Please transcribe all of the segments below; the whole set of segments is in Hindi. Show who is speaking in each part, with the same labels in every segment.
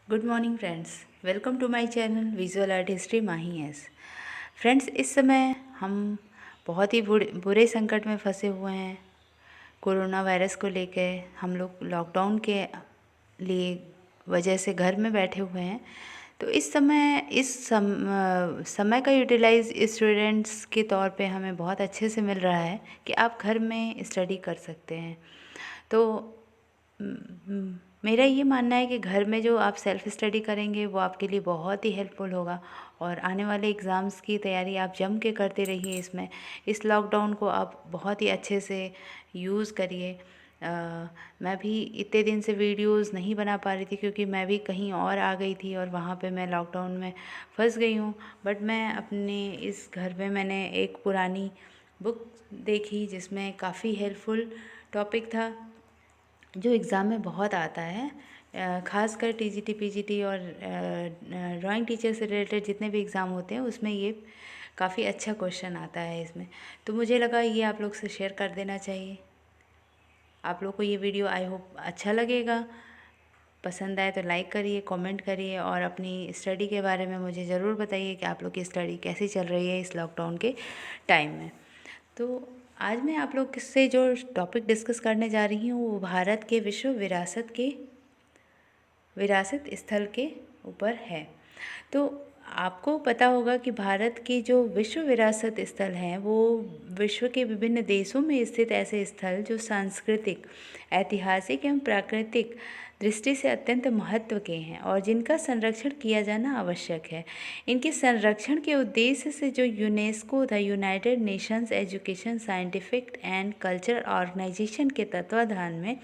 Speaker 1: Good morning friends, welcome to my channel visual art history Mahi S. Friends, इस समय हम बहुत ही बुरे संकट में फंसे हुए हैं। कोरोना वायरस को लेकर हम लोग लॉकडाउन के लिए वजह से घर में बैठे हुए हैं। तो इस समय का यूटिलाइज स्टूडेंट्स के तौर पे हमें बहुत अच्छे से मिल रहा है कि आप घर में स्टडी कर सकते हैं। तो मेरा ये मानना है कि घर में जो आप सेल्फ स्टडी करेंगे वो आपके लिए बहुत ही हेल्पफुल होगा और आने वाले एग्ज़ाम्स की तैयारी आप जम के करते रहिए। इस लॉकडाउन को आप बहुत ही अच्छे से यूज़ करिए। मैं भी इतने दिन से वीडियोस नहीं बना पा रही थी क्योंकि मैं भी कहीं और आ गई थी और वहाँ पे मैं लॉकडाउन में फंस गई हूँ। बट मैं अपने इस घर में मैंने एक पुरानी बुक देखी जिसमें काफ़ी हेल्पफुल टॉपिक था जो एग्ज़ाम में बहुत आता है। ख़ासकर टीजीटी पीजीटी और ड्राइंग टीचर से रिलेटेड जितने भी एग्ज़ाम होते हैं उसमें ये काफ़ी अच्छा क्वेश्चन आता है इसमें। तो मुझे लगा ये आप लोग से शेयर कर देना चाहिए। आप लोग को ये वीडियो आई होप अच्छा लगेगा। पसंद आए तो लाइक करिए, कमेंट करिए और अपनी स्टडी के बारे में मुझे ज़रूर बताइए कि आप लोग की स्टडी कैसी चल रही है इस लॉकडाउन के टाइम में। तो आज मैं आप लोग से जो टॉपिक डिस्कस करने जा रही हूँ वो भारत के विश्व विरासत स्थल के ऊपर है। तो आपको पता होगा कि भारत के जो विश्व विरासत स्थल हैं वो विश्व के विभिन्न देशों में स्थित ऐसे स्थल जो सांस्कृतिक, ऐतिहासिक एवं प्राकृतिक दृष्टि से अत्यंत महत्व के हैं और जिनका संरक्षण किया जाना आवश्यक है। इनके संरक्षण के उद्देश्य से जो UNESCO the United Nations Education Scientific and Cultural Organization के तत्वाधान में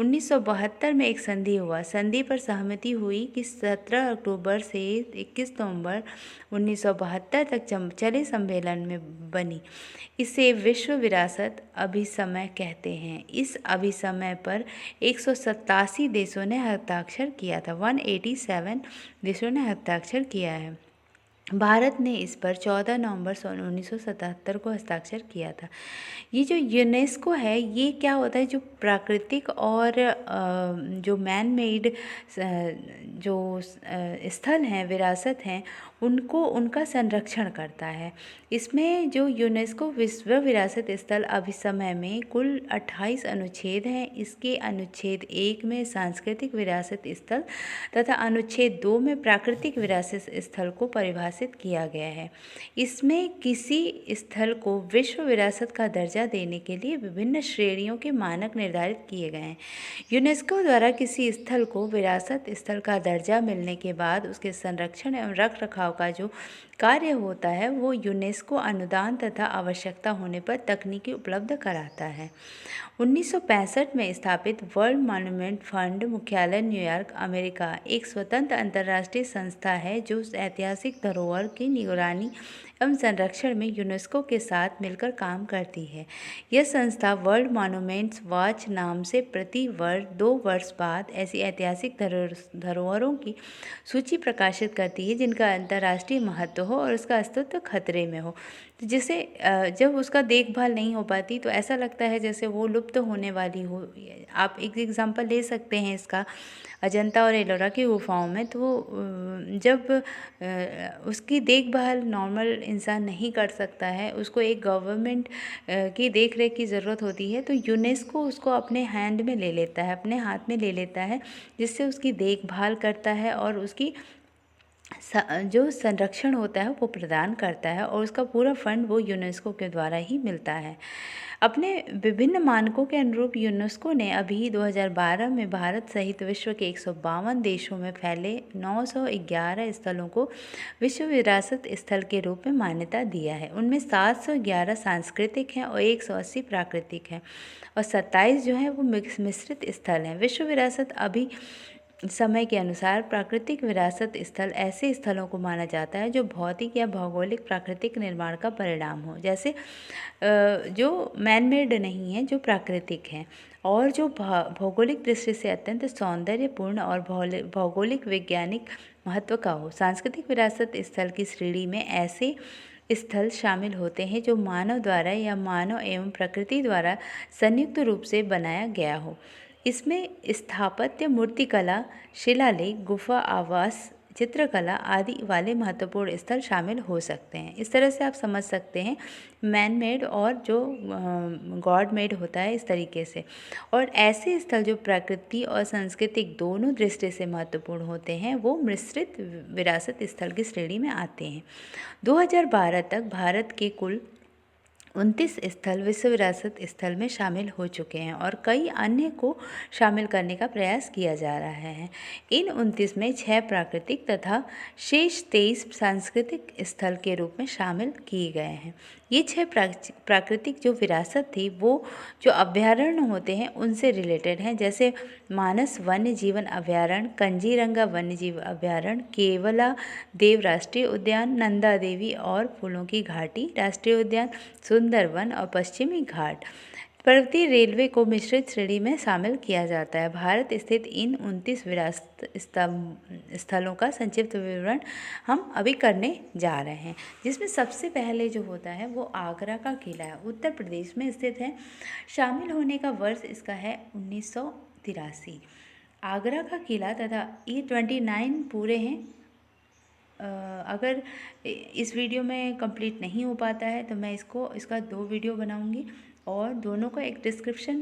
Speaker 1: 1972 में एक संधि हुआ। संधि पर सहमति हुई कि 17 अक्टूबर से 21 नवंबर 1972 तक चले सम्मेलन में बनी। इसे विश्व विरासत अभिसमय कहते हैं। इस अभिसमय पर 187 देशों ने हस्ताक्षर किया था। 187 देशों ने हस्ताक्षर किया है। भारत ने इस पर 14 नवंबर 1977 को हस्ताक्षर किया था। ये जो यूनेस्को है ये क्या होता है, जो प्राकृतिक और जो मैन मेड जो स्थल हैं, विरासत हैं, उनका संरक्षण करता है। इसमें जो यूनेस्को विश्व विरासत स्थल अभिसमय में कुल 28 अनुच्छेद हैं। इसके अनुच्छेद 1 में सांस्कृतिक विरासत स्थल तथा अनुच्छेद 2 में प्राकृतिक विरासत स्थल को परिभाषित किया गया है। इसमें किसी स्थल को विश्व विरासत का दर्जा देने के लिए विभिन्न श्रेणियों के मानक निर्धारित किए गए हैं। यूनेस्को द्वारा किसी स्थल को विरासत स्थल का दर्जा मिलने के बाद उसके संरक्षण एवं रखरखाव का जो कार्य होता है वो यूनेस्को अनुदान तथा आवश्यकता होने पर तकनीकी उपलब्ध कराता है। 1965 में स्थापित वर्ल्ड मॉन्यूमेंट फंड मुख्यालय न्यूयॉर्क, अमेरिका, एक स्वतंत्र अंतर्राष्ट्रीय संस्था है जो ऐतिहासिक धरोहर की निगरानी एवं संरक्षण में यूनेस्को के साथ मिलकर काम करती है। यह संस्था वर्ल्ड मॉन्यूमेंट्स वॉच नाम से प्रति वर्ष 2 वर्ष बाद ऐसी ऐतिहासिक धरोहरों की सूची प्रकाशित करती है जिनका अंतर्राष्ट्रीय महत्व हो और उसका अस्तित्व खतरे में हो। तो जिसे जब उसका देखभाल नहीं हो पाती तो ऐसा लगता है जैसे वो लुप्त होने वाली हो। आप एक एग्जांपल ले सकते हैं इसका, अजंता और एलोरा की गुफाओं में। तो जब उसकी देखभाल नॉर्मल इंसान नहीं कर सकता है, उसको एक गवर्नमेंट की देख रेख की ज़रूरत होती है, तो यूनेस्को उसको अपने हैंड में ले लेता है, अपने हाथ में ले लेता है, जिससे उसकी देखभाल करता है और उसकी जो संरक्षण होता है वो प्रदान करता है और उसका पूरा फंड वो यूनेस्को के द्वारा ही मिलता है। अपने विभिन्न मानकों के अनुरूप यूनेस्को ने अभी 2012 में भारत सहित विश्व के 152 देशों में फैले 911 स्थलों को विश्व विरासत स्थल के रूप में मान्यता दिया है। उनमें 711 सांस्कृतिक हैं और 180 प्राकृतिक हैं और 27 जो हैं वो मिश्रित स्थल हैं। विश्व विरासत अभी समय के अनुसार प्राकृतिक विरासत स्थल ऐसे स्थलों को माना जाता है जो भौतिक या भौगोलिक प्राकृतिक निर्माण का परिणाम हो, जैसे जो मैन मेड नहीं है, जो प्राकृतिक हैं और जो भौगोलिक दृष्टि से अत्यंत सौंदर्यपूर्ण और भौगोलिक वैज्ञानिक महत्व का हो। सांस्कृतिक विरासत स्थल की श्रेणी में ऐसे स्थल शामिल होते हैं जो मानव द्वारा या मानव एवं प्रकृति द्वारा संयुक्त रूप से बनाया गया हो। इसमें स्थापत्य, मूर्तिकला, शिलालेख, गुफा, आवास, चित्रकला आदि वाले महत्वपूर्ण स्थल शामिल हो सकते हैं। इस तरह से आप समझ सकते हैं मैन मेड और जो गॉड मेड होता है, इस तरीके से। और ऐसे स्थल जो प्रकृति और सांस्कृतिक दोनों दृष्टि से महत्वपूर्ण होते हैं वो मिश्रित विरासत स्थल की श्रेणी में आते हैं। 2012 तक भारत के कुल 29 स्थल विश्व विरासत स्थल में शामिल हो चुके हैं और कई अन्य को शामिल करने का प्रयास किया जा रहा है। इन 29 में 6 प्राकृतिक तथा शेष 23 सांस्कृतिक स्थल के रूप में शामिल किए गए हैं। ये 6 प्राकृतिक जो विरासत थी वो जो अभ्यारण्य होते हैं उनसे रिलेटेड हैं, जैसे मानस वन्य जीवन अभ्यारण्य, कंजीरंगा वन्य जीव अभ्यारण्य, केवला देव राष्ट्रीय उद्यान, नंदा देवी और फूलों की घाटी राष्ट्रीय उद्यान, सुंदरवन और पश्चिमी घाट। पर्वतीय रेलवे को मिश्रित श्रेणी में शामिल किया जाता है। भारत स्थित इन 29 विरासत स्थलों का संक्षिप्त विवरण हम अभी करने जा रहे हैं, जिसमें सबसे पहले जो होता है वो आगरा का किला है, उत्तर प्रदेश में स्थित है। शामिल होने का वर्ष इसका है 1983। आगरा का किला तथा ये 29 पूरे हैं। अगर इस वीडियो में कंप्लीट नहीं हो पाता है तो मैं इसका 2 वीडियो बनाऊंगी और दोनों का एक डिस्क्रिप्शन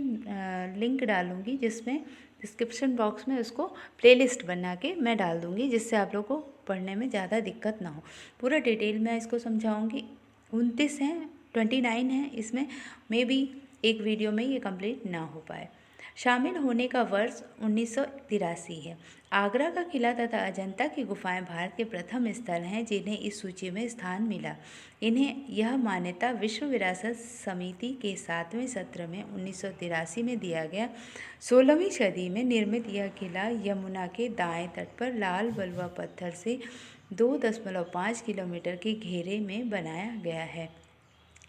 Speaker 1: लिंक डालूंगी, जिसमें डिस्क्रिप्शन बॉक्स में उसको प्लेलिस्ट बना के मैं डाल दूंगी, जिससे आप लोगों को पढ़ने में ज़्यादा दिक्कत ना हो। पूरा डिटेल में इसको समझाऊंगी। 29 हैं, 29 हैं, इसमें मे बी एक वीडियो में ये कंप्लीट ना हो पाए। शामिल होने का वर्ष 1983 है। आगरा का किला तथा अजंता की गुफाएं भारत के प्रथम स्थल हैं जिन्हें इस सूची में स्थान मिला। इन्हें यह मान्यता विश्व विरासत समिति के 7वें सत्र में 1983 में दिया गया। 16वीं सदी में निर्मित यह किला यमुना के दाएं तट पर लाल बलुआ पत्थर से 2.5 किलोमीटर के घेरे में बनाया गया है।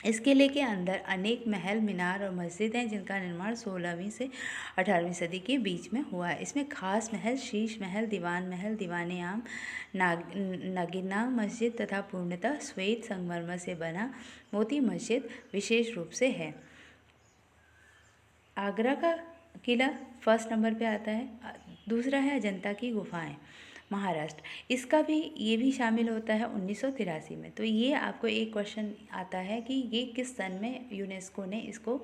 Speaker 1: इस किले के अंदर अनेक महल, मीनार और मस्जिद हैं जिनका निर्माण 16वीं से 18वीं सदी के बीच में हुआ है। इसमें खास महल, शीश महल, दीवान आम, नगीना मस्जिद तथा पूर्णतः श्वेत संगमरमर से बना मोती मस्जिद विशेष रूप से है। आगरा का किला फर्स्ट नंबर पे आता है। दूसरा है अजंता की गुफाएं, महाराष्ट्र। इसका भी ये भी शामिल होता है 1983 में। तो ये आपको एक क्वेश्चन आता है कि ये किस सन में यूनेस्को ने इसको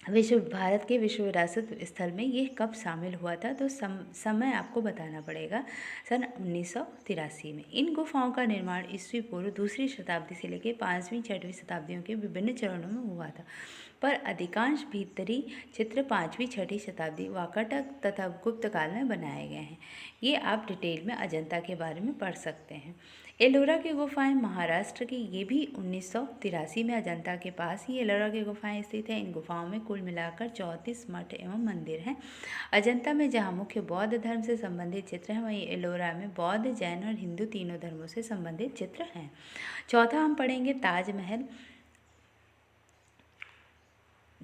Speaker 1: भारत के विश्व विरासत स्थल में ये कब शामिल हुआ था, तो समय आपको बताना पड़ेगा। सन 1983 में। इन गुफाओं का निर्माण ईस्वी पूर्व 2री शताब्दी से लेकर 5वीं 6वीं शताब्दियों के विभिन्न चरणों में हुआ था, पर अधिकांश भीतरी चित्र 5वीं 6वीं शताब्दी वाकाटक तथा गुप्त काल में बनाए गए हैं। ये आप डिटेल में अजंता के बारे में पढ़ सकते हैं। एलोरा की गुफाएं महाराष्ट्र की, ये भी 1983 में अजंता के पास ही एलोरा की गुफाएं स्थित हैं। इन गुफाओं में कुल मिलाकर 34 मठ एवं मंदिर हैं। अजंता में जहां मुख्य बौद्ध धर्म से संबंधित चित्र हैं, वहीं एलोरा में बौद्ध, जैन और हिंदू तीनों धर्मों से संबंधित चित्र हैं। चौथा हम पढ़ेंगे ताजमहल।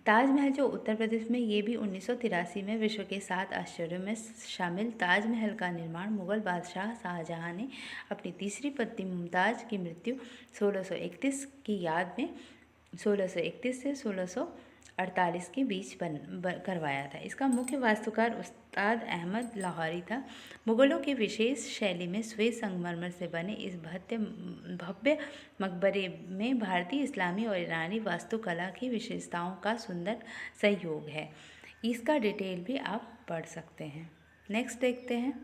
Speaker 1: ताजमहल जो उत्तर प्रदेश में, ये भी 1983 में विश्व के 7 आश्चर्यों में शामिल। ताजमहल का निर्माण मुगल बादशाह शाहजहां ने अपनी तीसरी पत्नी मुमताज़ की मृत्यु 1631 की याद में 1631 से 1648 के बीच करवाया था। इसका मुख्य वास्तुकार उस्ताद अहमद लाहौरी था। मुगलों की विशेष शैली में श्वेत संगमरमर से बने इस भव्य मकबरे में भारतीय, इस्लामी और ईरानी वास्तुकला की विशेषताओं का सुंदर संयोग है। इसका डिटेल भी आप पढ़ सकते हैं। नेक्स्ट देखते हैं।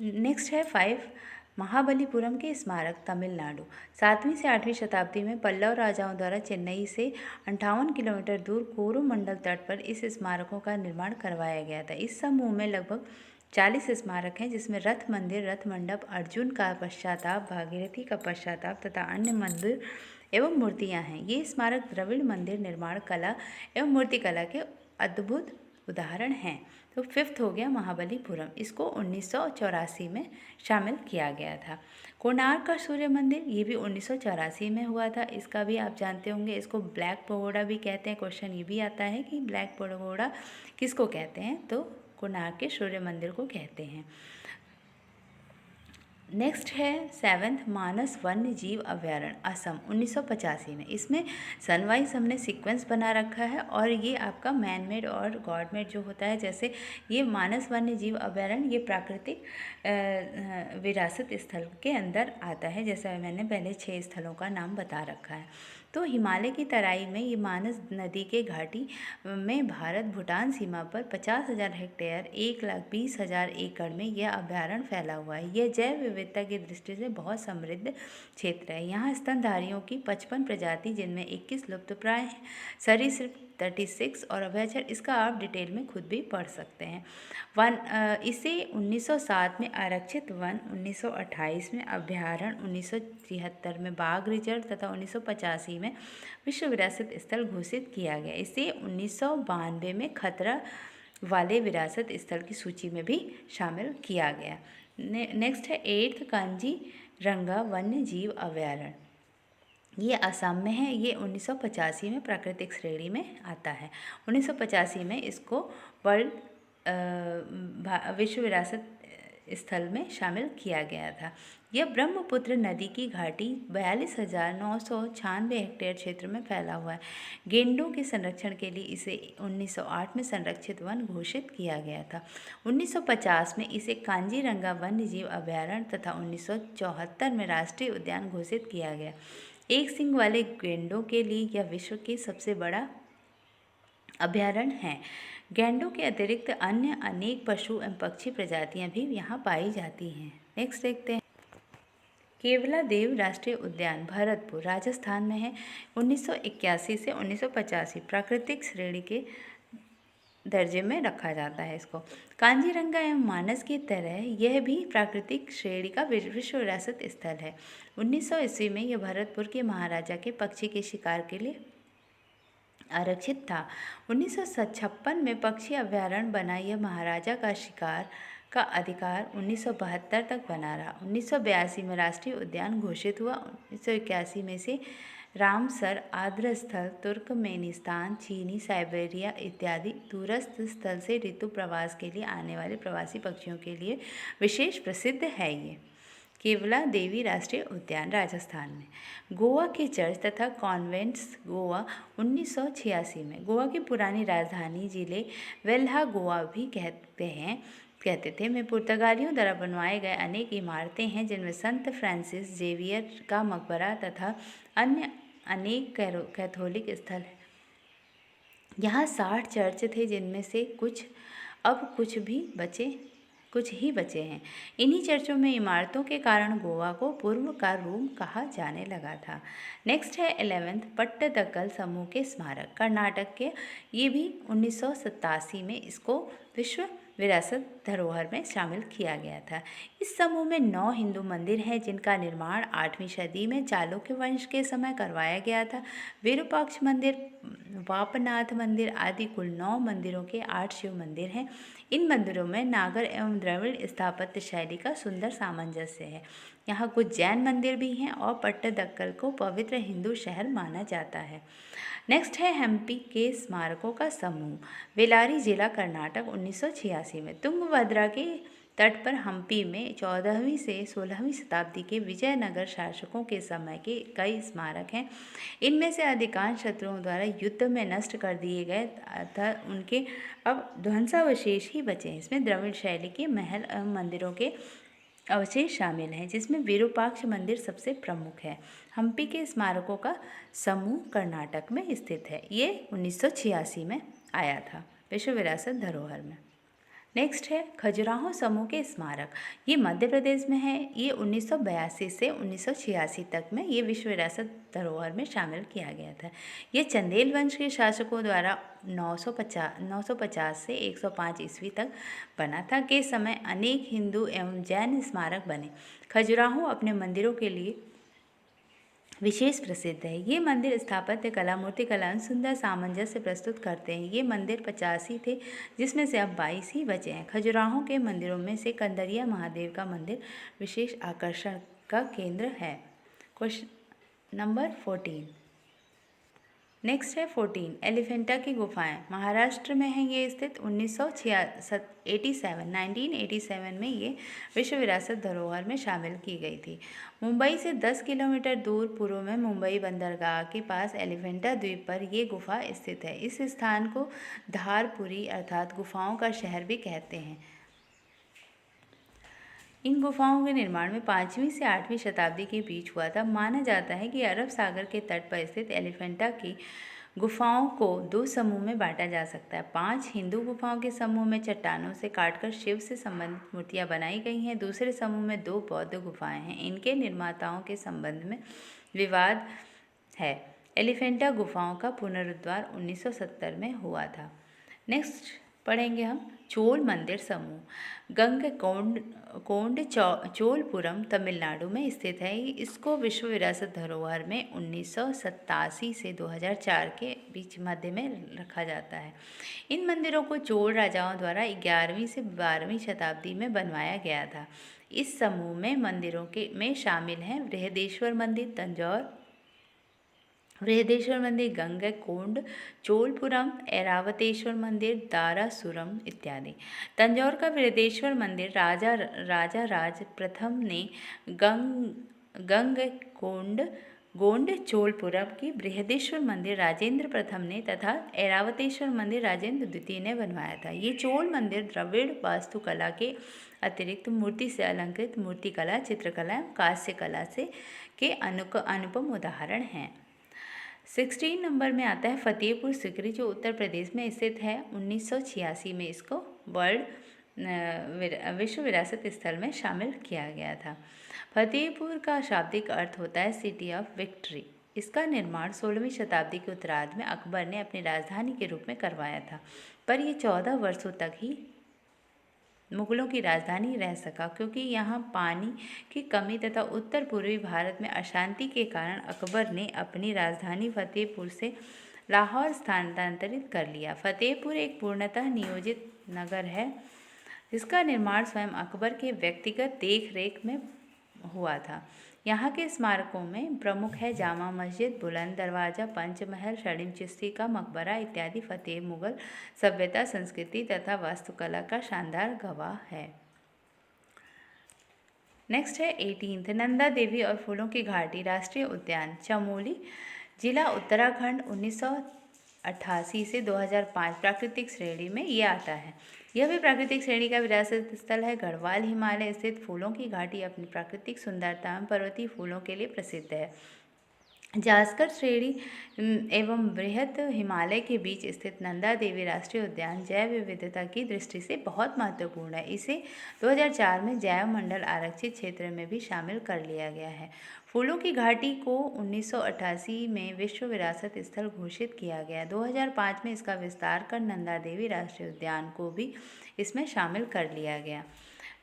Speaker 1: नेक्स्ट है 5 महाबलीपुरम के स्मारक, तमिलनाडु। 7वीं से 8वीं शताब्दी में पल्लव राजाओं द्वारा चेन्नई से 58 किलोमीटर दूर कोरोमंडल तट पर इस स्मारकों का निर्माण करवाया गया था। इस समूह में लगभग 40 स्मारक हैं, जिसमें रथ मंदिर, रथ मंडप, अर्जुन का पश्चाताप, भागीरथी का पश्चाताप तथा अन्य मंदिर एवं मूर्तियाँ हैं। ये स्मारक द्रविड़ मंदिर निर्माण कला एवं मूर्तिकला के अद्भुत उदाहरण हैं। तो 5th हो गया महाबलीपुरम। इसको 1984 में शामिल किया गया था। कोणार्क का सूर्य मंदिर, ये भी 1984 में हुआ था। इसका भी आप जानते होंगे, इसको ब्लैक पगोड़ा भी कहते हैं। क्वेश्चन ये भी आता है कि ब्लैक पगोड़ा किसको कहते हैं, तो कोणार्क के सूर्य मंदिर को कहते हैं। नेक्स्ट है सेवन्थ मानस वन्य जीव अभयारण्य असम 1985 में। इसमें सनवाइज हमने सीक्वेंस बना रखा है और ये आपका मैन मेड और गॉड मेड जो होता है, जैसे ये मानस वन्य जीव अभयारण्य ये प्राकृतिक विरासत स्थल के अंदर आता है, जैसा मैंने पहले 6 स्थलों का नाम बता रखा है। तो हिमालय की तराई में ये मानस नदी के घाटी में भारत भूटान सीमा पर 50,000 हेक्टेयर 1,20,000 एकड़ में यह अभयारण्य फैला हुआ है। यह जैव विविधता की दृष्टि से बहुत समृद्ध क्षेत्र है। यहाँ स्तनधारियों की 55 प्रजाति, जिनमें 21 लुप्तप्राय सरीसृप 36 और अभयचर, इसका आप डिटेल में खुद भी पढ़ सकते हैं। इसे 1907 में आरक्षित वन, 1928 में अभयारण्य, 1973 में बाघ रिजर्व तथा 1985 में विश्व विरासत स्थल घोषित किया गया। इसे 1992 में खतरा वाले विरासत स्थल की सूची में भी शामिल किया गया। नेक्स्ट है 8th कांजीरंगा वन्य जीव अभयारण्य। ये असम में है। ये 1985 में प्राकृतिक श्रेणी में आता है। 1985 में इसको वर्ल्ड विश्व विरासत स्थल में शामिल किया गया था। यह ब्रह्मपुत्र नदी की घाटी 42,996 हेक्टेयर क्षेत्र में फैला हुआ है। गेंडों के संरक्षण के लिए इसे 1908 में संरक्षित वन घोषित किया गया था। 1950 में इसे कांजीरंगा वन्य जीव अभयारण्य तथा 1974 में राष्ट्रीय उद्यान घोषित किया गया। एक सींग वाले गेंडों के लिए यह विश्व की सबसे बड़ा अभयारण्य है। गैंडों के अतिरिक्त अन्य अनेक पशु एवं पक्षी प्रजातियां भी यहाँ पाई जाती हैं। नेक्स्ट देखते हैं केवलादेव राष्ट्रीय उद्यान भरतपुर राजस्थान में है। 1981 से 1985 प्राकृतिक श्रेणी के दर्जे में रखा जाता है इसको। कांजीरंगा एवं मानस की तरह यह भी प्राकृतिक श्रेणी का विश्व विरासत स्थल है। 1900 ईस्वी में यह भरतपुर के महाराजा के पक्षी के शिकार के लिए आरक्षित था। 1956 में पक्षी अभयारण्य बना। यह महाराजा का शिकार का अधिकार 1972 तक बना रहा। 1982 में राष्ट्रीय उद्यान घोषित हुआ। 1981 में से रामसर आर्द्र स्थल तुर्कमेनिस्तान, चीनी, साइबेरिया इत्यादि दूरस्थ स्थल से ऋतु प्रवास के लिए आने वाले प्रवासी पक्षियों के लिए विशेष प्रसिद्ध है। ये केवला देवी राष्ट्रीय उद्यान राजस्थान में। गोवा के चर्च तथा कॉन्वेंट्स गोवा 1986 में। गोवा की पुरानी राजधानी जिले वेल्हा गोवा भी कहते थे में पुर्तगालियों द्वारा बनवाए गए अनेक इमारतें हैं, जिनमें संत फ्रांसिस जेवियर का मकबरा तथा अन्य अनेक कैथोलिक स्थल हैं। यहाँ 60 चर्च थे, जिनमें से कुछ ही बचे हैं। इन्हीं चर्चों में इमारतों के कारण गोवा को पूर्व का रोम कहा जाने लगा था। नेक्स्ट है 11th पट्टदकल समूह के स्मारक कर्नाटक के। ये भी 1987 में इसको विश्व विरासत धरोहर में शामिल किया गया था। इस समूह में 9 हिंदू मंदिर हैं, जिनका निर्माण 8वीं सदी में चालुक्य वंश के समय करवाया गया था। विरूपाक्ष मंदिर, वापनाथ मंदिर आदि कुल 9 मंदिरों के 8 शिव मंदिर हैं। इन मंदिरों में नागर एवं द्रविड़ स्थापत्य शैली का सुंदर सामंजस्य है। यहाँ कुछ जैन मंदिर भी हैं और पट्टदकल को पवित्र हिंदू शहर माना जाता है। नेक्स्ट है हम्पी के स्मारकों का समूह। बेल्लारी जिला कर्नाटक 1986 में। तुंगभद्रा के तट पर हम्पी में 14वीं से 16वीं शताब्दी के विजयनगर शासकों के समय के कई स्मारक हैं। इनमें से अधिकांश शत्रुओं द्वारा युद्ध में नष्ट कर दिए गए तथा उनके अब ध्वंसावशेष ही बचे हैं। इसमें द्रविड़ शैली के महल एवं मंदिरों के अवशेष शामिल हैं, जिसमें विरूपाक्ष मंदिर सबसे प्रमुख है। हम्पी के स्मारकों का समूह कर्नाटक में स्थित है। ये 1986 में आया था विश्व विरासत धरोहर में। नेक्स्ट है खजुराहो समूह के स्मारक। ये मध्य प्रदेश में है। ये 1982 से 1986 तक में ये विश्व विरासत धरोहर में शामिल किया गया था। ये चंदेल वंश के शासकों द्वारा 950 से 105 ईस्वी तक बना था। के समय अनेक हिंदू एवं जैन स्मारक बने। खजुराहो अपने मंदिरों के लिए विशेष प्रसिद्ध है। ये मंदिर स्थापत्य कला, मूर्ति कला सुंदर सामंजस्य प्रस्तुत करते हैं। ये मंदिर 85 थे, जिसमें से अब 22 ही बचे हैं। खजुराहो के मंदिरों में से कंदरिया महादेव का मंदिर विशेष आकर्षण का केंद्र है। Question number 14। नेक्स्ट है 14 एलिफेंटा की गुफाएं। महाराष्ट्र में है ये स्थित। 1987 में ये विश्व विरासत धरोहर में शामिल की गई थी। मुंबई से 10 किलोमीटर दूर पूर्व में मुंबई बंदरगाह के पास एलिफेंटा द्वीप पर ये गुफा स्थित है। इस स्थान को धारपुरी अर्थात गुफाओं का शहर भी कहते हैं। इन गुफाओं के निर्माण में 5वीं से 8वीं शताब्दी के बीच हुआ था। माना जाता है कि अरब सागर के तट पर स्थित एलिफेंटा की गुफाओं को 2 समूह में बांटा जा सकता है। 5 हिंदू गुफाओं के समूह में चट्टानों से काटकर शिव से संबंधित मूर्तियां बनाई गई हैं। दूसरे समूह में 2 बौद्ध गुफाएं हैं। इनके निर्माताओं के संबंध में विवाद है। एलिफेंटा गुफाओं का पुनरुद्धार 1970 में हुआ था। नेक्स्ट पढ़ेंगे हम चोल मंदिर समूह। गंगकोंड चोलपुरम तमिलनाडु में स्थित है। इसको विश्व विरासत धरोहर में 1987 से 2004 के बीच मध्य में रखा जाता है। इन मंदिरों को चोल राजाओं द्वारा 11वीं से 12वीं शताब्दी में बनवाया गया था। इस समूह में मंदिरों में शामिल हैं बृहदेश्वर मंदिर तंजौर, बृहदेश्वर मंदिर गंगकोंड, चोलपुरम, ऐरावतेश्वर मंदिर दारासुरम इत्यादि। तंजौर का बृहदेश्वर मंदिर राजा राज प्रथम ने गंगकोंड गोंड चोलपुरम की बृहदेश्वर मंदिर राजेंद्र प्रथम ने तथा ऐरावतेश्वर मंदिर राजेंद्र द्वितीय ने बनवाया था। ये चोल मंदिर द्रविड़ वास्तुकला के अतिरिक्त मूर्ति से अलंकृत मूर्तिकला, चित्रकला एवं कांस्य कला से के अनुपम उदाहरण हैं। 16 नंबर में आता है फतेहपुर सिकरी, जो उत्तर प्रदेश में स्थित है। 1986 में इसको विश्व विरासत स्थल में शामिल किया गया था। फतेहपुर का शाब्दिक अर्थ होता है सिटी ऑफ विक्ट्री। इसका निर्माण 16वीं शताब्दी के उत्तरार्ध में अकबर ने अपनी राजधानी के रूप में करवाया था, पर यह 14 वर्षों तक ही मुगलों की राजधानी रह सका, क्योंकि यहाँ पानी की कमी तथा उत्तर पूर्वी भारत में अशांति के कारण अकबर ने अपनी राजधानी फतेहपुर से लाहौर स्थानांतरित कर लिया। फतेहपुर एक पूर्णतः नियोजित नगर है, जिसका निर्माण स्वयं अकबर के व्यक्तिगत देखरेख में हुआ था। यहाँ के स्मारकों में प्रमुख है जामा मस्जिद, बुलंद दरवाज़ा, पंचमहल, शरीम चिश्ती का मकबरा इत्यादि। फतेह मुगल सभ्यता, संस्कृति तथा वास्तुकला का शानदार गवाह है। नेक्स्ट है 18 नंदा देवी और फूलों की घाटी राष्ट्रीय उद्यान, चमोली जिला, उत्तराखंड। 1988 से 2005 प्राकृतिक श्रेणी में ये आता है। यह भी प्राकृतिक श्रेणी का विरासत स्थल है। गढ़वाल हिमालय स्थित फूलों की घाटी अपनी प्राकृतिक सुंदरता एवं पर्वतीय फूलों के लिए प्रसिद्ध है। जास्कर श्रेणी एवं बृहत हिमालय के बीच स्थित नंदा देवी राष्ट्रीय उद्यान जैव विविधता की दृष्टि से बहुत महत्वपूर्ण है। इसे 2004 में जैव मंडल आरक्षित क्षेत्र में भी शामिल कर लिया गया है। फूलों की घाटी को 1988 में विश्व विरासत स्थल घोषित किया गया। 2005 में इसका विस्तार कर नंदा देवी राष्ट्रीय उद्यान को भी इसमें शामिल कर लिया गया।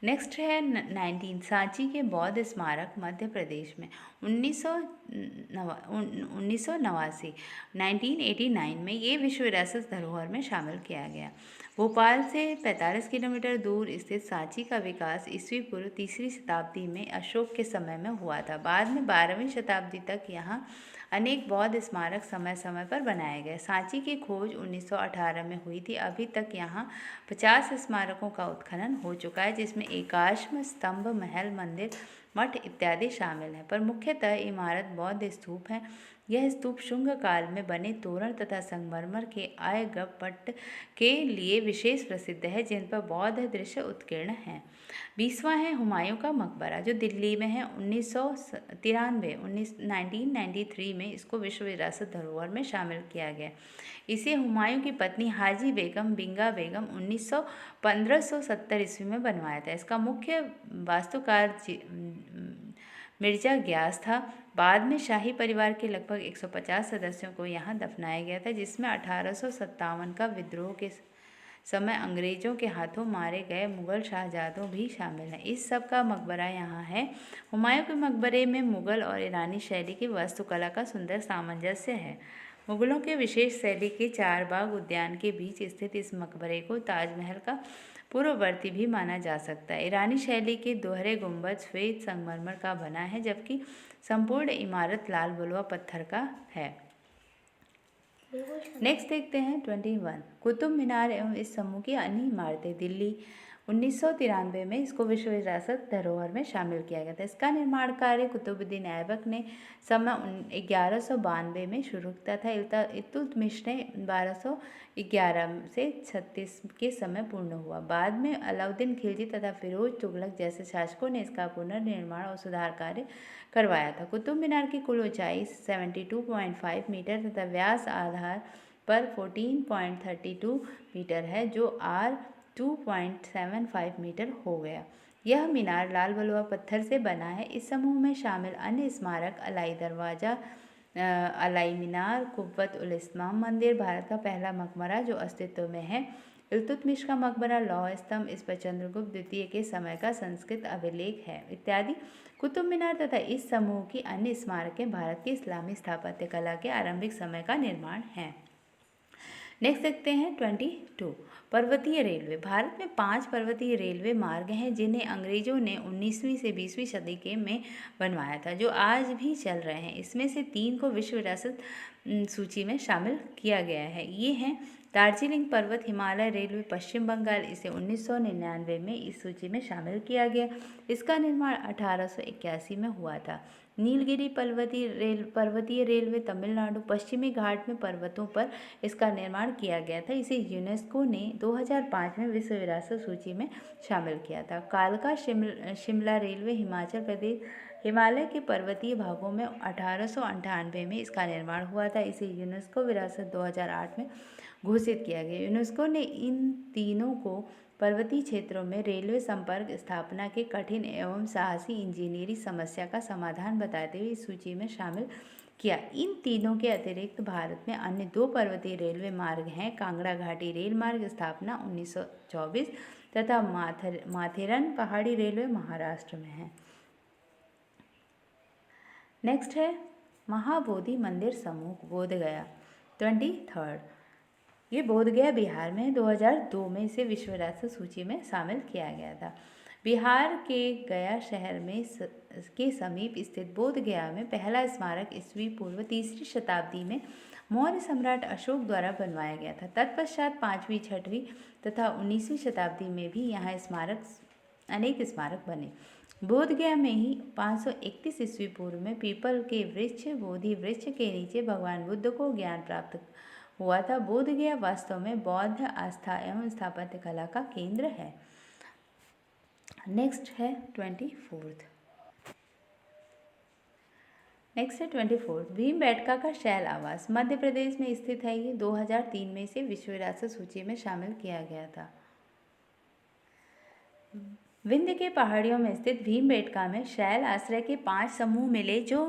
Speaker 1: नेक्स्ट है 19 सांची के बौद्ध स्मारक मध्य प्रदेश में। 1989 में ये विश्व विरासत धरोहर में शामिल किया गया। भोपाल से 45 किलोमीटर दूर स्थित सांची का विकास ईस्वी पूर्व 3री शताब्दी में अशोक के समय में हुआ था। बाद में 12वीं शताब्दी तक यहाँ अनेक बौद्ध स्मारक समय समय पर बनाए गए। सांची की खोज 1918 में हुई थी। अभी तक यहाँ 50 स्मारकों का उत्खनन हो चुका है, जिसमें एकाश्म, स्तंभ, महल, मंदिर, मठ इत्यादि शामिल हैं, पर मुख्यतः इमारत बौद्ध स्तूप है। यह स्तूप शुंग काल में बने तोरण तथा संगमरमर के आयगपट के लिए विशेष प्रसिद्ध है, जिन पर बौद्ध दृश्य उत्कीर्ण हैं। 20वां है हुमायूं का मकबरा, जो दिल्ली में है। 1993 में इसको विश्व विरासत धरोहर में शामिल किया गया। इसे हुमायूं की पत्नी हाजी बेगम बिंगा बेगम 1570 ईस्वी में बनवाया था। इसका मुख्य वास्तुकार मिर्जा ग्यास था। बाद में शाही परिवार के लगभग 150 सदस्यों को यहाँ दफनाया गया था, जिसमें 1857 का विद्रोह के समय अंग्रेजों के हाथों मारे गए मुगल शाहजादों भी शामिल हैं। इस सब का मकबरा यहाँ है। हुमायूं के मकबरे में मुगल और ईरानी शैली की वास्तुकला का सुंदर सामंजस्य है। मुगलों के विशेष शैली के चारबाग उद्यान के बीच स्थित इस मकबरे को ताजमहल का पूर्ववर्ती भी माना जा सकता है। ईरानी शैली के दोहरे गुंबद श्वेत संगमरमर का बना है, जबकि संपूर्ण इमारत लाल बलुआ पत्थर का है। नेक्स्ट देखते हैं 21 कुतुब मीनार एवं इस समूह की अन्य इमारतें। दिल्ली 1993 में इसको विश्व विरासत धरोहर में शामिल किया गया था। इसका निर्माण कार्य कुतुबुद्दीन ऐबक ने समय 1192 में शुरू किया था। इल्तुतमिश ने 1211 से 36 के समय पूर्ण हुआ। बाद में अलाउद्दीन खिलजी तथा फिरोज तुगलक जैसे शासकों ने इसका पुनर्निर्माण और सुधार कार्य करवाया था। कुतुब मीनार की कुल ऊंचाई 72.5 मीटर तथा व्यास आधार पर 14.32 मीटर है, जो आर 2.75 मीटर हो गया। यह मीनार लाल बलुआ पत्थर से बना है। इस समूह में शामिल अन्य स्मारक अलाई दरवाज़ा, अलाई मीनार, कुव्वत उल इस्लाम मंदिर, भारत का पहला मकबरा जो अस्तित्व में है, इल्तुतमिश का मकबरा, लौह स्तंभ, इस पर चंद्रगुप्त द्वितीय के समय का संस्कृत अभिलेख है इत्यादि। कुतुब मीनार तथा इस समूह की अन्य स्मारकें भारत की इस्लामी स्थापत्य कला के आरंभिक समय का निर्माण है। नेक्स्ट देखते हैं 22 पर्वतीय रेलवे। भारत में 5 पर्वतीय रेलवे मार्ग हैं जिन्हें अंग्रेजों ने 19वीं से 20वीं सदी के में बनवाया था, जो आज भी चल रहे हैं। इसमें से 3 को विश्व विरासत सूची में शामिल किया गया है। ये हैं दार्जिलिंग पर्वत हिमालय रेलवे पर्शिम बंगाल, इसे 1999 में इस सूची में शामिल किया गया। इसका निर्माण 1881 में हुआ था। नीलगिरी पर्वतीय रेलवे तमिलनाडु पश्चिमी घाट में पर्वतों पर इसका निर्माण किया गया था। इसे यूनेस्को ने 2005 में विश्व विरासत सूची में शामिल किया था। कालका शिमला रेलवे हिमाचल प्रदेश हिमालय के पर्वतीय भागों में 1898 में इसका निर्माण हुआ था। इसे यूनेस्को विरासत 2008 में घोषित किया गया। यूनेस्को ने इन तीनों को पर्वतीय क्षेत्रों में रेलवे संपर्क स्थापना के कठिन एवं साहसी इंजीनियरिंग समस्या का समाधान बताते हुए इस सूची में शामिल किया। इन तीनों के अतिरिक्त भारत में अन्य 2 पर्वतीय रेलवे मार्ग हैं। कांगड़ा घाटी रेल मार्ग स्थापना 1924 तथा माथेरन पहाड़ी रेलवे महाराष्ट्र में है। नेक्स्ट है महाबोधि मंदिर समूह बोधगया 23। ये बोधगया बिहार में 2002 में इसे विश्व विरासत सूची में शामिल किया गया था। बिहार के गया शहर में के समीप स्थित बोधगया में पहला स्मारक ईस्वी पूर्व 3री शताब्दी में मौर्य सम्राट अशोक द्वारा बनवाया गया था। तत्पश्चात 5वीं 6वीं तथा 19वीं शताब्दी में भी यहाँ अनेक स्मारक बने। बोधगया में ही 531 ईस्वी पूर्व में पीपल के वृक्ष बोधि वृक्ष के नीचे भगवान बुद्ध को ज्ञान प्राप्त हुआ था। बोधगया वास्तव में बौद्ध आस्था एवं स्थापत्य कला का केंद्र है। नेक्स्ट है 24। नेक्स्ट है 24 भीमबेटका का शैल आवास मध्य प्रदेश में स्थित है। ये 2003 में इसे विश्व विरासत सूची में शामिल किया गया था। विंध्य के पहाड़ियों में स्थित भीमबेटका में शैल आश्रय के 5 समूह मिले जो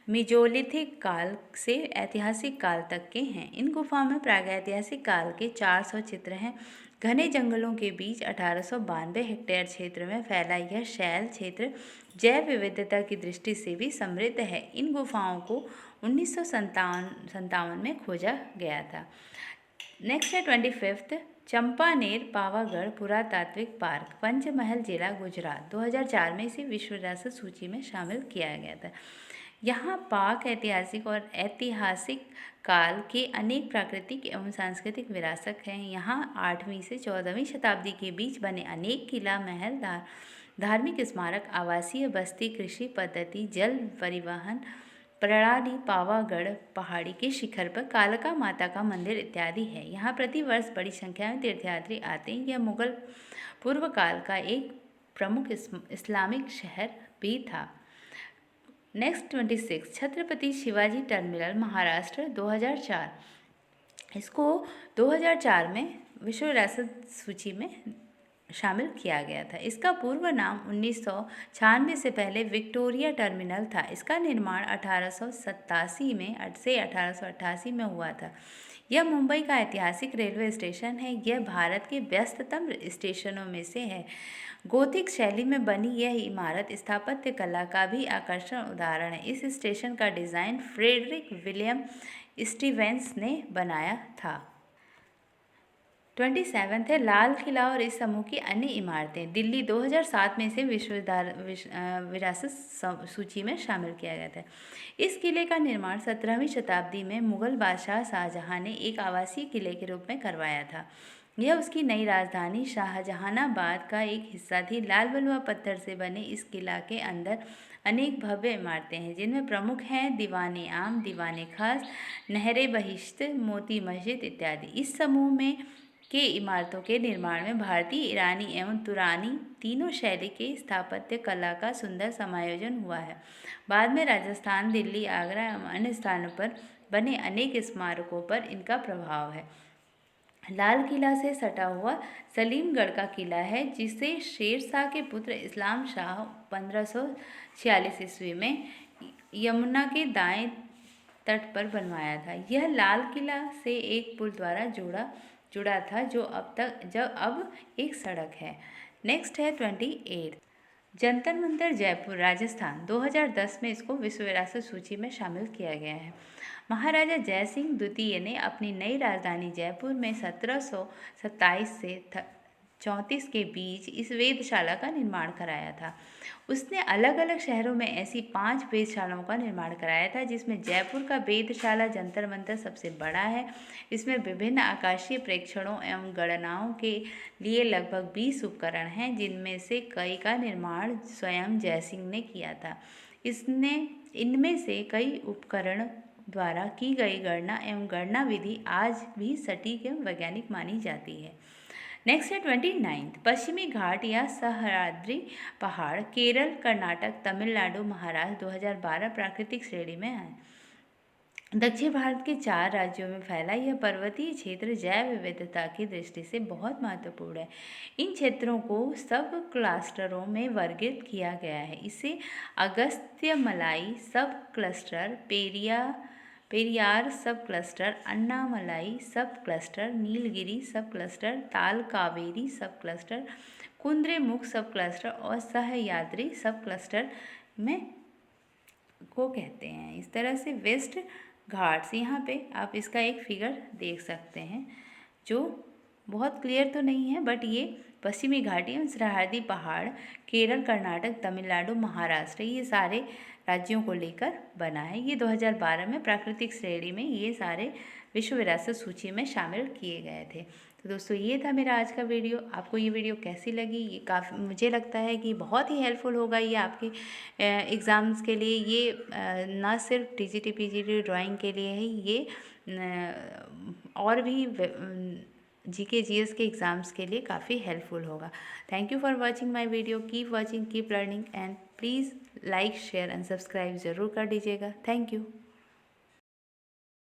Speaker 1: मेजोलिथिक काल से ऐतिहासिक काल तक के हैं। इन गुफाओं में प्रागैतिहासिक काल के 400 चित्र हैं। घने जंगलों के बीच 1892 हेक्टेयर क्षेत्र में फैला यह शैल क्षेत्र जैव विविधता की दृष्टि से भी समृद्ध है। इन गुफाओं को 1957 में खोजा गया था। नेक्स्ट है 25 चंपानेर पावागढ़ पुरातात्विक पार्क पंचमहल जिला गुजरात 2004 में इसे विश्व विरासत सूची में शामिल किया गया था। यहाँ पाक ऐतिहासिक और ऐतिहासिक काल के अनेक प्राकृतिक एवं सांस्कृतिक विरासत हैं। यहाँ 8वीं से 14वीं शताब्दी के बीच बने अनेक किला महल धार्मिक स्मारक आवासीय बस्ती कृषि पद्धति जल परिवहन प्रणाली पावागढ़ पहाड़ी के शिखर पर कालका माता का मंदिर इत्यादि है। यहाँ प्रतिवर्ष बड़ी संख्या में तीर्थयात्री आते हैं। यह मुगल पूर्व काल का एक प्रमुख इस्लामिक शहर भी था। नेक्स्ट 26 छत्रपति शिवाजी टर्मिनल महाराष्ट्र 2004 इसको 2004 में विश्व विरासत सूची में शामिल किया गया था। इसका पूर्व नाम 1996 से पहले विक्टोरिया टर्मिनल था। इसका निर्माण 1887 में से 1888 में हुआ था। यह मुंबई का ऐतिहासिक रेलवे स्टेशन है। यह भारत के व्यस्ततम स्टेशनों में से है। गोथिक शैली में बनी यह इमारत स्थापत्य कला का भी आकर्षण उदाहरण है। इस स्टेशन का डिज़ाइन फ्रेडरिक विलियम स्टीवेंस ने बनाया था। 27 है लाल किला और इस समूह की अन्य इमारतें। दिल्ली 2007 में इसे विरासत सूची में शामिल किया गया था। इस किले का निर्माण 17वीं शताब्दी में मुगल बादशाह शाहजहां ने एक आवासीय किले के रूप में करवाया था। यह उसकी नई राजधानी शाहजहानाबाद का एक हिस्सा थी। लाल बलुआ पत्थर से बने इस किला के अंदर अनेक भव्य इमारतें हैं, जिनमें प्रमुख हैं दीवाने आम, दीवाने खास, नहरे बहिश्त, मोती मस्जिद इत्यादि। इस समूह में के इमारतों के निर्माण में भारतीय, ईरानी एवं तुरानी तीनों शैली के स्थापत्य कला का सुंदर समायोजन हुआ है। बाद में राजस्थान, दिल्ली, आगरा एवं अन्य स्थानों पर बने अनेक स्मारकों पर इनका प्रभाव है। लाल किला से सटा हुआ सलीमगढ़ का किला है, जिसे शेर शाह के पुत्र इस्लाम शाह 1546 ईस्वी में यमुना के दाएं तट पर बनवाया था। यह लाल किला से एक पुल द्वारा जुड़ा था, जो अब एक सड़क है। नेक्स्ट है 28 जंतर मंतर जयपुर राजस्थान। 2010 में इसको विश्व विरासत सूची में शामिल किया गया है। महाराजा जय सिंह द्वितीय ने अपनी नई राजधानी जयपुर में 1727 से 34 के बीच इस वेधशाला का निर्माण कराया था। उसने अलग अलग शहरों में ऐसी 5 वेधशालाओं का निर्माण कराया था, जिसमें जयपुर का वेधशाला जंतर मंतर सबसे बड़ा है। इसमें विभिन्न आकाशीय प्रेक्षणों एवं गणनाओं के लिए लगभग 20 उपकरण हैं, जिनमें से कई का निर्माण स्वयं जयसिंह ने किया था। इनमें से कई उपकरण द्वारा की गई गणना एवं गणना विधि आज भी सटीक एवं वैज्ञानिक मानी जाती है। नेक्स्ट है 29 पश्चिमी घाट या सह्याद्री पहाड़ केरल, कर्नाटक, तमिलनाडु, महाराष्ट्र 2012 प्राकृतिक श्रेणी में है। दक्षिण भारत के 4 राज्यों में फैला यह पर्वतीय क्षेत्र जैव विविधता की दृष्टि से बहुत महत्वपूर्ण है। इन क्षेत्रों को सब क्लस्टरों में वर्गीकृत किया गया है। इसे अगस्त्यमलाई सब क्लस्टर, पेरियार सब क्लस्टर, अन्नामलाई सब क्लस्टर, नीलगिरी सब क्लस्टर, ताल कावेरी सब क्लस्टर, कुद्रेमुख सब क्लस्टर और सह्याद्री सब क्लस्टर में को कहते हैं। इस तरह से वेस्ट घाट्स, यहाँ पे आप इसका एक फिगर देख सकते हैं, जो बहुत क्लियर तो नहीं है, बट ये पश्चिमी घाटी एवं सरहदी पहाड़ केरल, कर्नाटक, तमिलनाडु, महाराष्ट्र, ये सारे राज्यों को लेकर बना है। ये 2012 में प्राकृतिक श्रेणी में ये सारे विश्व विरासत सूची में शामिल किए गए थे। तो दोस्तों, ये था मेरा आज का वीडियो। आपको ये वीडियो कैसी लगी? ये काफ़ी, मुझे लगता है कि बहुत ही हेल्पफुल होगा ये आपके एग्ज़ाम्स के लिए। ये ना सिर्फ टीजीटी पीजीटी ड्राइंग के लिए है, ये और भी जीके जीएस के एग्ज़ाम्स के लिए काफ़ी हेल्पफुल होगा। Thank you for watching my video. Keep watching, keep learning and please like, share and subscribe ज़रूर कर दीजिएगा। Thank you.